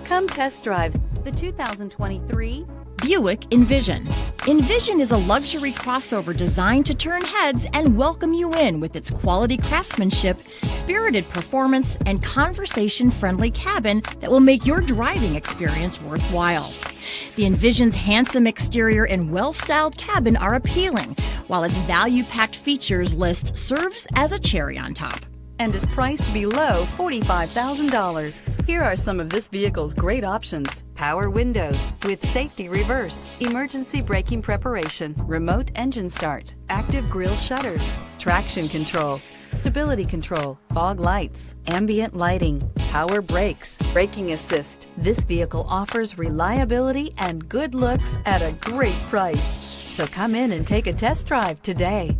Come test drive the 2023 Buick Envision. Envision is a luxury crossover designed to turn heads and welcome you in with its quality craftsmanship, spirited performance, and conversation-friendly cabin that will make your driving experience worthwhile. The Envision's handsome exterior and well-styled cabin are appealing, while its value-packed features list serves as a cherry on top. and is priced below $45,000. Here are some of this vehicle's great options: power windows with safety reverse, emergency braking preparation, remote engine start, active grille shutters, traction control, stability control, fog lights, ambient lighting, power brakes, braking assist. This vehicle offers reliability and good looks at a great price. So come in and take a test drive today.